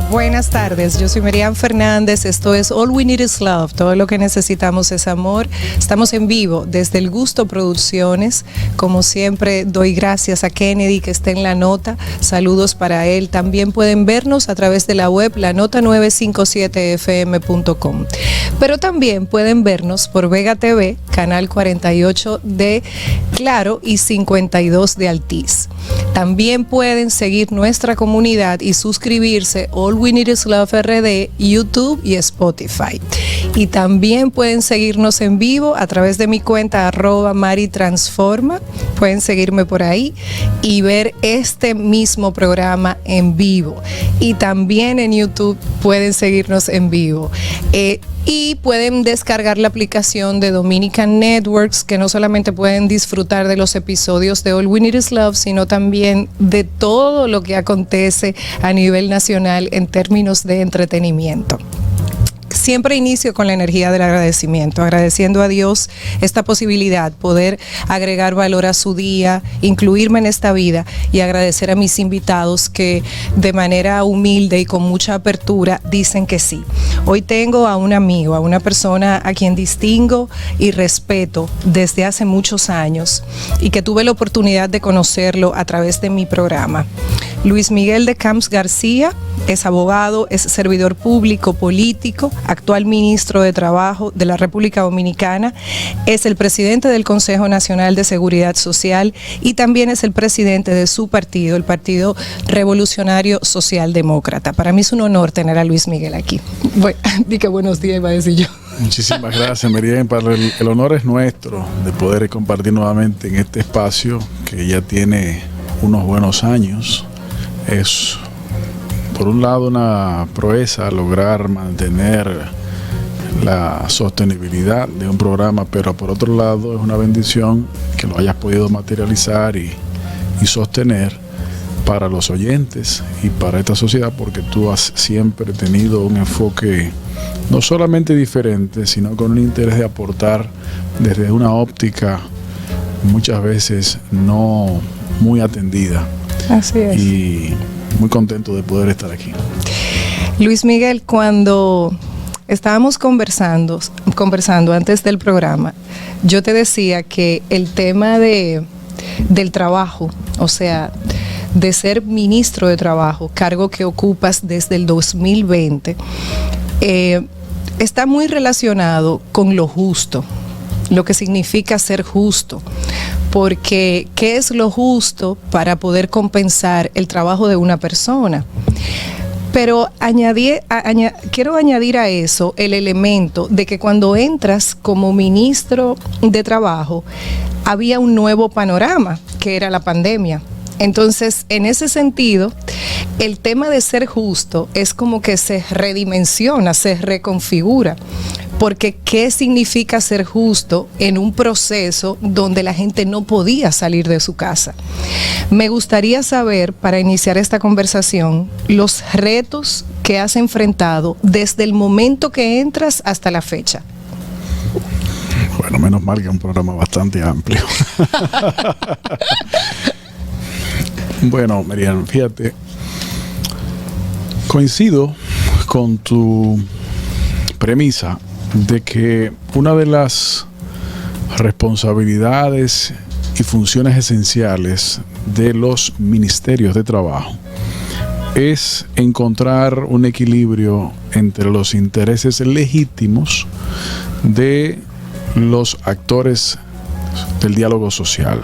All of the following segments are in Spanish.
Buenas tardes, yo soy Miriam Fernández, esto es All We Need Is Love, todo lo que necesitamos es amor. Estamos en vivo desde El Gusto Producciones, como siempre doy gracias a Kennedy que está en la nota, saludos para él. También pueden vernos a través de la web lanota957fm.com, pero también pueden vernos por Vega TV, canal 48 de Claro y 52 de Altiz. También pueden seguir nuestra comunidad y suscribirse All We Need Is Love RD, YouTube y Spotify. Y también pueden seguirnos en vivo a través de mi cuenta @maritransforma. Pueden seguirme por ahí y ver este mismo programa en vivo. Y también en YouTube pueden seguirnos en vivo. Y pueden descargar la aplicación de Dominican Networks, que no solamente pueden disfrutar de los episodios de All We Need Is Love, sino también de todo lo que acontece a nivel nacional en términos de entretenimiento. Siempre inicio con la energía del agradecimiento, agradeciendo a Dios esta posibilidad, poder agregar valor a su día, incluirme en esta vida y agradecer a mis invitados que de manera humilde y con mucha apertura dicen que sí. Hoy tengo a un amigo, a una persona a quien distingo y respeto desde hace muchos años y que tuve la oportunidad de conocerlo a través de mi programa. Luis Miguel de Camps García es abogado, es servidor público, político, actual ministro de Trabajo de la República Dominicana, es el presidente del Consejo Nacional de Seguridad Social y también es el presidente de su partido, el Partido Revolucionario Socialdemócrata. Para mí es un honor tener a Luis Miguel aquí. Di que buenos días, iba a decir yo. Muchísimas gracias, Miriam. El honor es nuestro de poder compartir nuevamente en este espacio que ya tiene unos buenos años. Es, por un lado, una proeza lograr mantener la sostenibilidad de un programa, pero por otro lado es una bendición que lo hayas podido materializar y sostener para los oyentes y para esta sociedad, porque tú has siempre tenido un enfoque no solamente diferente, sino con un interés de aportar desde una óptica muchas veces no muy atendida. Así es. Y muy contento de poder estar aquí. Luis Miguel, cuando estábamos conversando antes del programa, yo te decía que el tema del trabajo, o sea, de ser ministro de Trabajo, cargo que ocupas desde el 2020, está muy relacionado con lo justo, lo que significa ser justo. Porque ¿qué es lo justo para poder compensar el trabajo de una persona? Pero quiero añadir a eso el elemento de que cuando entras como ministro de Trabajo había un nuevo panorama, que era la pandemia. Entonces, en ese sentido, el tema de ser justo es como que se redimensiona, se reconfigura. Porque ¿qué significa ser justo en un proceso donde la gente no podía salir de su casa? Me gustaría saber, para iniciar esta conversación, los retos que has enfrentado desde el momento que entras hasta la fecha. Bueno, menos mal que es un programa bastante amplio. Bueno, Miriam, fíjate, coincido con tu premisa de que una de las responsabilidades y funciones esenciales de los ministerios de trabajo es encontrar un equilibrio entre los intereses legítimos de los actores del diálogo social.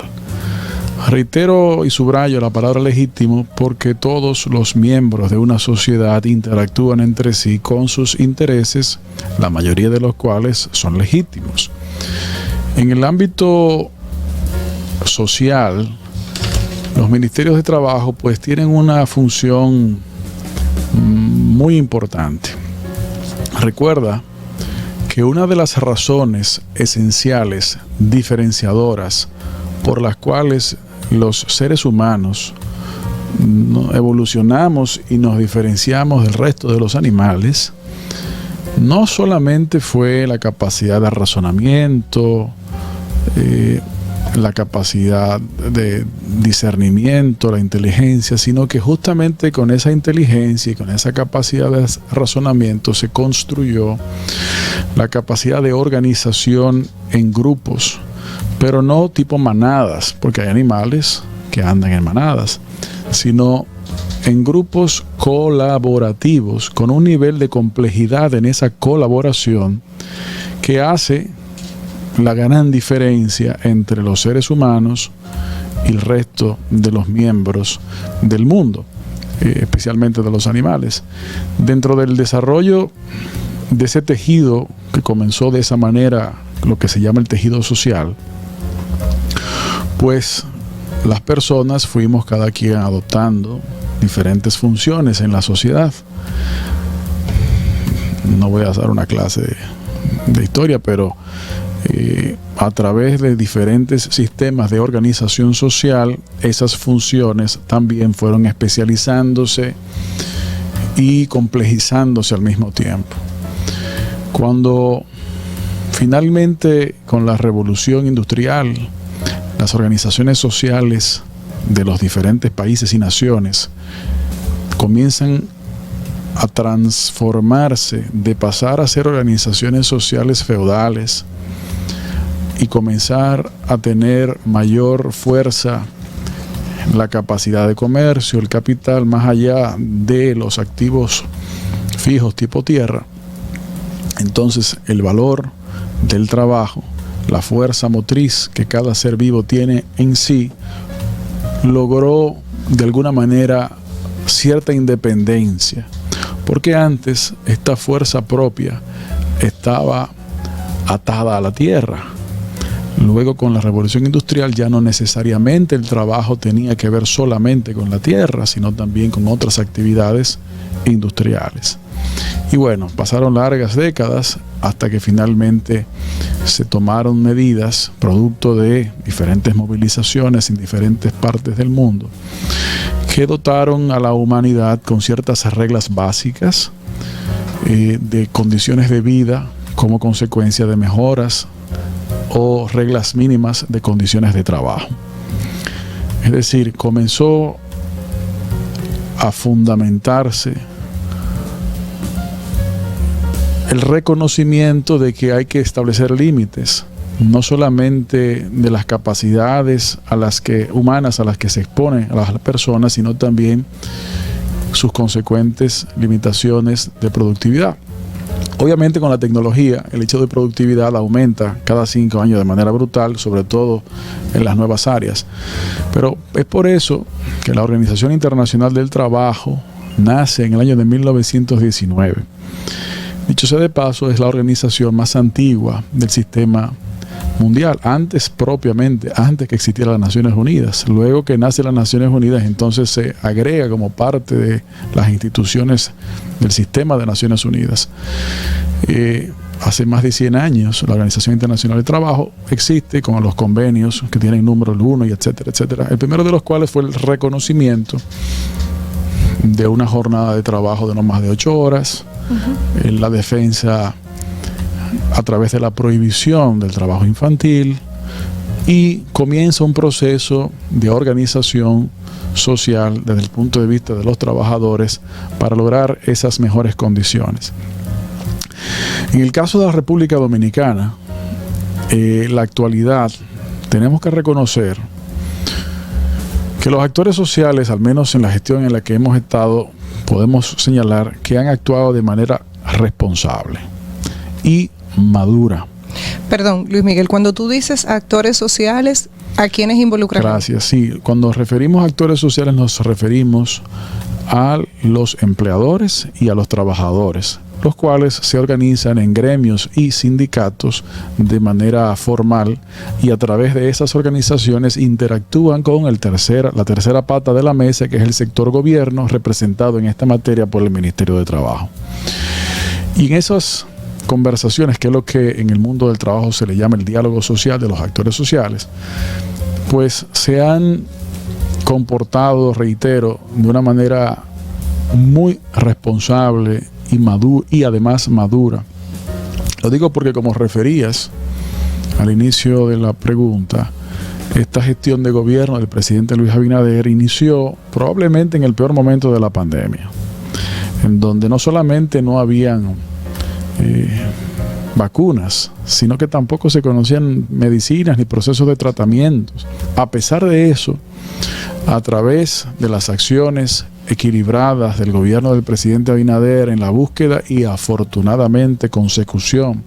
Reitero y subrayo la palabra legítimo porque todos los miembros de una sociedad interactúan entre sí con sus intereses, la mayoría de los cuales son legítimos. En el ámbito social, los ministerios de trabajo pues tienen una función muy importante. Recuerda que una de las razones esenciales diferenciadoras por las cuales los seres humanos evolucionamos y nos diferenciamos del resto de los animales, no solamente fue la capacidad de razonamiento, la capacidad de discernimiento, la inteligencia, sino que justamente con esa inteligencia y con esa capacidad de razonamiento se construyó la capacidad de organización en grupos, pero no tipo manadas, porque hay animales que andan en manadas, sino en grupos colaborativos, con un nivel de complejidad en esa colaboración que hace la gran diferencia entre los seres humanos y el resto de los miembros del mundo, especialmente de los animales. Dentro del desarrollo de ese tejido que comenzó de esa manera, lo que se llama el tejido social, pues las personas fuimos cada quien adoptando diferentes funciones en la sociedad. No voy a hacer una clase de historia, pero a través de diferentes sistemas de organización social, esas funciones también fueron especializándose y complejizándose al mismo tiempo. Cuando finalmente, con la revolución industrial, las organizaciones sociales de los diferentes países y naciones comienzan a transformarse, de pasar a ser organizaciones sociales feudales y comenzar a tener mayor fuerza, la capacidad de comercio, el capital, más allá de los activos fijos tipo tierra. Entonces el valor del trabajo, la fuerza motriz que cada ser vivo tiene en sí, logró de alguna manera cierta independencia, porque antes esta fuerza propia estaba atada a la tierra. Luego, con la revolución industrial, ya no necesariamente el trabajo tenía que ver solamente con la tierra, sino también con otras actividades industriales. Y bueno, pasaron largas décadas hasta que finalmente se tomaron medidas, producto de diferentes movilizaciones en diferentes partes del mundo, que dotaron a la humanidad con ciertas reglas básicas de condiciones de vida como consecuencia de mejoras o reglas mínimas de condiciones de trabajo. Es decir, comenzó a fundamentarse el reconocimiento de que hay que establecer límites, no solamente de las capacidades humanas a las que se exponen a las personas, sino también sus consecuentes limitaciones de productividad. Obviamente, con la tecnología, el hecho de productividad aumenta cada 5 años de manera brutal, sobre todo en las nuevas áreas. Pero es por eso que la Organización Internacional del Trabajo nace en el año de 1919. Dicho sea de paso, es la organización más antigua del sistema mundial, antes que existiera las Naciones Unidas. Luego que nace las Naciones Unidas, entonces se agrega como parte de las instituciones del sistema de Naciones Unidas. Hace más de 100 años la Organización Internacional del Trabajo existe con los convenios que tienen número 1 y etcétera, etcétera. El primero de los cuales fue el reconocimiento de una jornada de trabajo de no más de 8 horas, en la defensa a través de la prohibición del trabajo infantil, y comienza un proceso de organización social desde el punto de vista de los trabajadores para lograr esas mejores condiciones. En el caso de la República Dominicana, la actualidad, tenemos que reconocer que los actores sociales, al menos en la gestión en la que hemos estado, podemos señalar que han actuado de manera responsable y madura. Perdón, Luis Miguel, cuando tú dices actores sociales, ¿a quiénes involucran? Gracias, sí. Cuando referimos a actores sociales nos referimos a los empleadores y a los trabajadores, los cuales se organizan en gremios y sindicatos de manera formal, y a través de esas organizaciones interactúan con la tercera pata de la mesa, que es el sector gobierno, representado en esta materia por el Ministerio de Trabajo. Y en esas conversaciones, que es lo que en el mundo del trabajo se le llama el diálogo social de los actores sociales, pues se han comportado, reitero, de una manera muy responsable y además madura. Lo digo porque, como referías al inicio de la pregunta, esta gestión de gobierno del presidente Luis Abinader inició probablemente en el peor momento de la pandemia, en donde no solamente no habían vacunas, sino que tampoco se conocían medicinas ni procesos de tratamientos. A pesar de eso, a través de las acciones equilibradas del gobierno del presidente Abinader en la búsqueda y afortunadamente consecución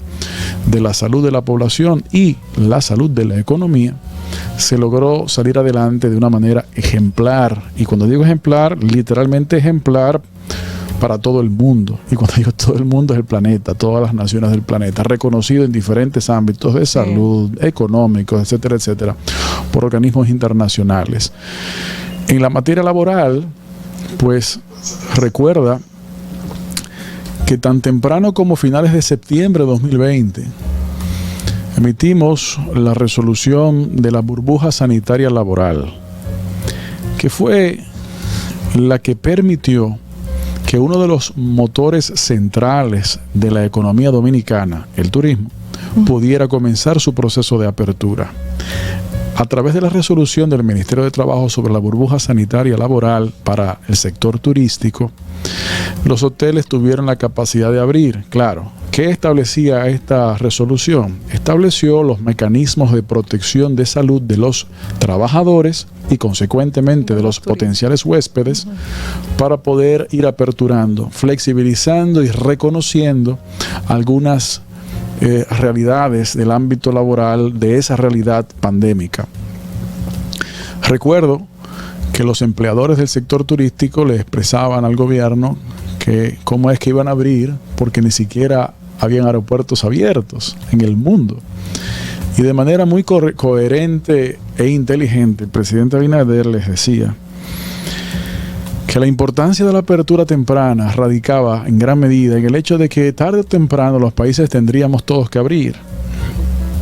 de la salud de la población y la salud de la economía, se logró salir adelante de una manera ejemplar. Y cuando digo ejemplar, literalmente ejemplar para todo el mundo. Y cuando digo todo el mundo, es el planeta, todas las naciones del planeta, reconocido en diferentes ámbitos de salud, económicos, etcétera, etcétera, por organismos internacionales. En la materia laboral, pues recuerda que tan temprano como finales de septiembre de 2020, emitimos la resolución de la burbuja sanitaria laboral, que fue la que permitió que uno de los motores centrales de la economía dominicana, el turismo, pudiera comenzar su proceso de apertura. A través de la resolución del Ministerio de Trabajo sobre la burbuja sanitaria laboral para el sector turístico, los hoteles tuvieron la capacidad de abrir. Claro, ¿qué establecía esta resolución? Estableció los mecanismos de protección de salud de los trabajadores y consecuentemente de los potenciales huéspedes para poder ir aperturando, flexibilizando y reconociendo algunas realidades del ámbito laboral de esa realidad pandémica. Recuerdo que los empleadores del sector turístico le expresaban al gobierno que cómo es que iban a abrir, porque ni siquiera habían aeropuertos abiertos en el mundo. Y de manera muy coherente e inteligente, el presidente Abinader les decía que la importancia de la apertura temprana radicaba en gran medida en el hecho de que tarde o temprano los países tendríamos todos que abrir.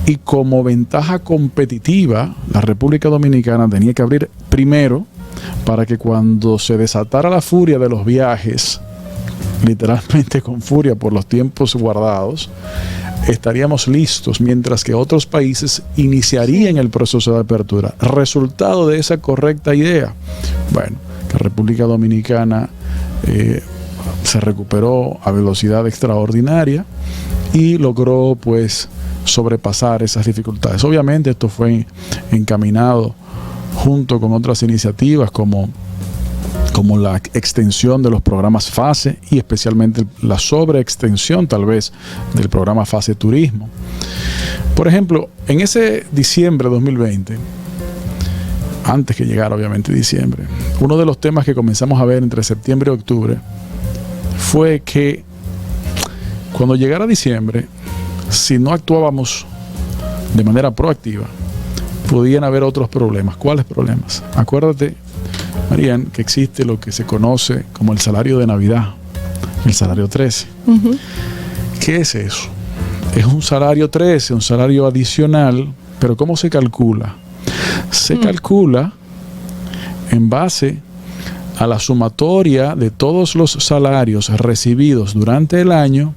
Y como ventaja competitiva, la República Dominicana tenía que abrir primero para que cuando se desatara la furia de los viajes, literalmente con furia por los tiempos guardados, estaríamos listos, mientras que otros países iniciarían el proceso de apertura. Resultado de esa correcta idea, bueno, la República Dominicana se recuperó a velocidad extraordinaria y logró pues sobrepasar esas dificultades. Obviamente esto fue encaminado junto con otras iniciativas como la extensión de los programas FASE y especialmente la sobreextensión tal vez del programa FASE Turismo. Por ejemplo, en ese diciembre de 2020, antes que llegara obviamente diciembre, uno de los temas que comenzamos a ver entre septiembre y octubre fue que cuando llegara diciembre, si no actuábamos de manera proactiva, podían haber otros problemas. ¿Cuáles problemas? Acuérdate, Marian, que existe lo que se conoce como el salario de Navidad, el salario 13. ¿Qué es eso? Es un salario 13, un salario adicional, pero ¿cómo se calcula? Se calcula en base a la sumatoria de todos los salarios recibidos durante el año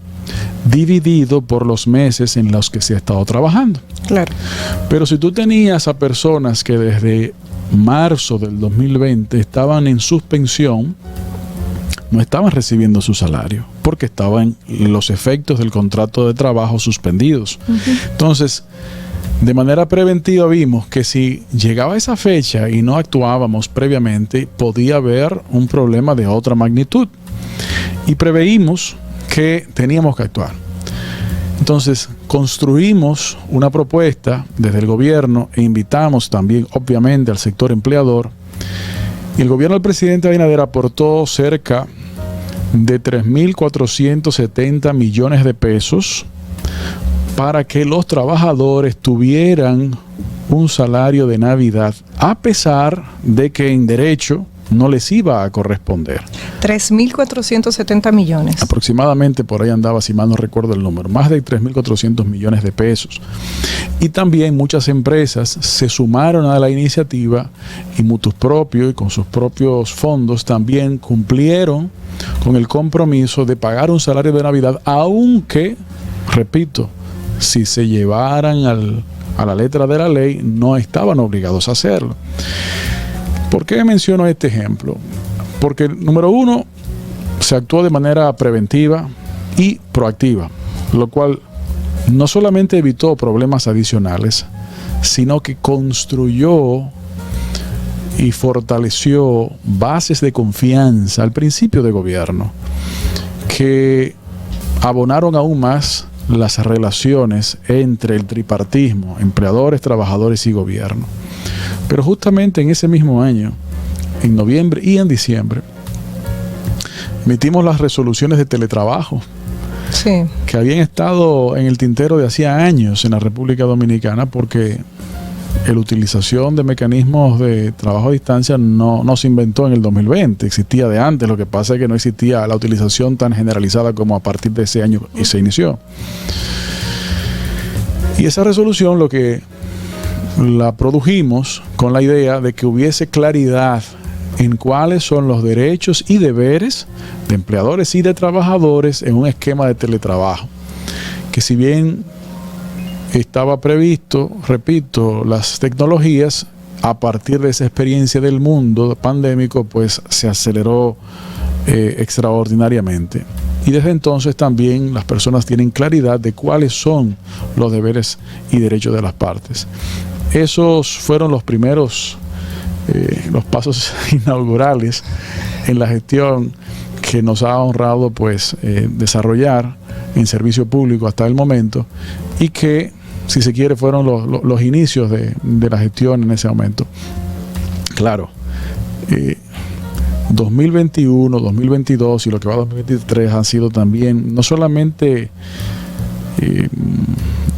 dividido por los meses en los que se ha estado trabajando. Claro. Pero si tú tenías a personas que desde marzo del 2020 estaban en suspensión, no estaban recibiendo su salario porque estaban los efectos del contrato de trabajo suspendidos. Entonces, de manera preventiva vimos que si llegaba esa fecha y no actuábamos previamente, podía haber un problema de otra magnitud. Y preveímos que teníamos que actuar. Entonces, construimos una propuesta desde el gobierno e invitamos también, obviamente, al sector empleador. Y el gobierno del presidente Abinader aportó cerca de 3.470 millones de pesos para que los trabajadores tuvieran un salario de Navidad, a pesar de que en derecho no les iba a corresponder. 3.470 millones. Aproximadamente por ahí andaba, si mal no recuerdo el número, más de 3.400 millones de pesos. Y también muchas empresas se sumaron a la iniciativa y mutuos propios y con sus propios fondos también cumplieron con el compromiso de pagar un salario de Navidad, aunque, repito, si se llevaran a la letra de la ley, no estaban obligados a hacerlo. ¿Por qué menciono este ejemplo? Porque, número uno, se actuó de manera preventiva y proactiva, lo cual no solamente evitó problemas adicionales, sino que construyó y fortaleció bases de confianza al principio de gobierno, que abonaron aún más las relaciones entre el tripartismo, empleadores, trabajadores y gobierno. Pero justamente en ese mismo año, en noviembre y en diciembre, emitimos las resoluciones de teletrabajo, sí, que habían estado en el tintero de hacía años en la República Dominicana, porque la utilización de mecanismos de trabajo a distancia no se inventó en el 2020, existía de antes. Lo que pasa es que no existía la utilización tan generalizada como a partir de ese año y se inició. Y esa resolución lo que la produjimos con la idea de que hubiese claridad en cuáles son los derechos y deberes de empleadores y de trabajadores en un esquema de teletrabajo, que si bien estaba previsto, repito, las tecnologías, a partir de esa experiencia del mundo pandémico, pues se aceleró extraordinariamente. Y desde entonces también las personas tienen claridad de cuáles son los deberes y derechos de las partes. Esos fueron los primeros, los pasos inaugurales en la gestión que nos ha honrado pues desarrollar en servicio público hasta el momento, y que, si se quiere, fueron los inicios de la gestión en ese momento. Claro, 2021, 2022 y lo que va a 2023 han sido también no solamente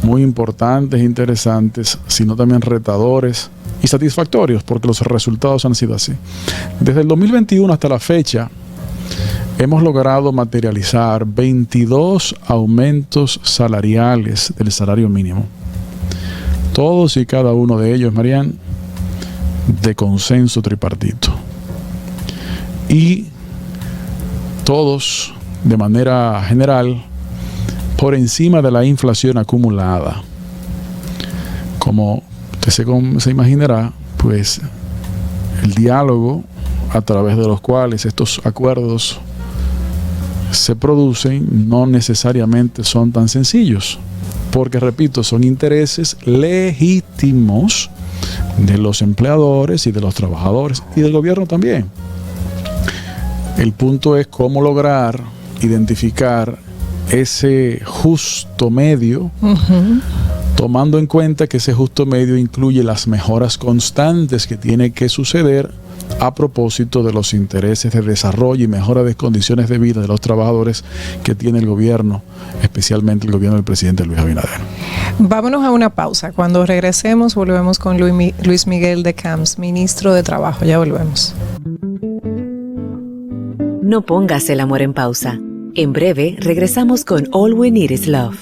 muy importantes e interesantes, sino también retadores y satisfactorios, porque los resultados han sido así. Desde el 2021 hasta la fecha, hemos logrado materializar 22 aumentos salariales del salario mínimo. Todos y cada uno de ellos, Marian, de consenso tripartito. Y todos, de manera general, por encima de la inflación acumulada. Como usted se imaginará, pues el diálogo a través de los cuales estos acuerdos se producen no necesariamente son tan sencillos, porque, repito, son intereses legítimos de los empleadores y de los trabajadores y del gobierno también. El punto es cómo lograr identificar ese justo medio, tomando en cuenta que ese justo medio incluye las mejoras constantes que tiene que suceder a propósito de los intereses de desarrollo y mejora de condiciones de vida de los trabajadores que tiene el gobierno, especialmente el gobierno del presidente Luis Abinader. Vámonos a una pausa. Cuando regresemos, volvemos con Luis Miguel de Camps, ministro de Trabajo. Ya volvemos. No pongas el amor en pausa. En breve regresamos con All We Need Is Love.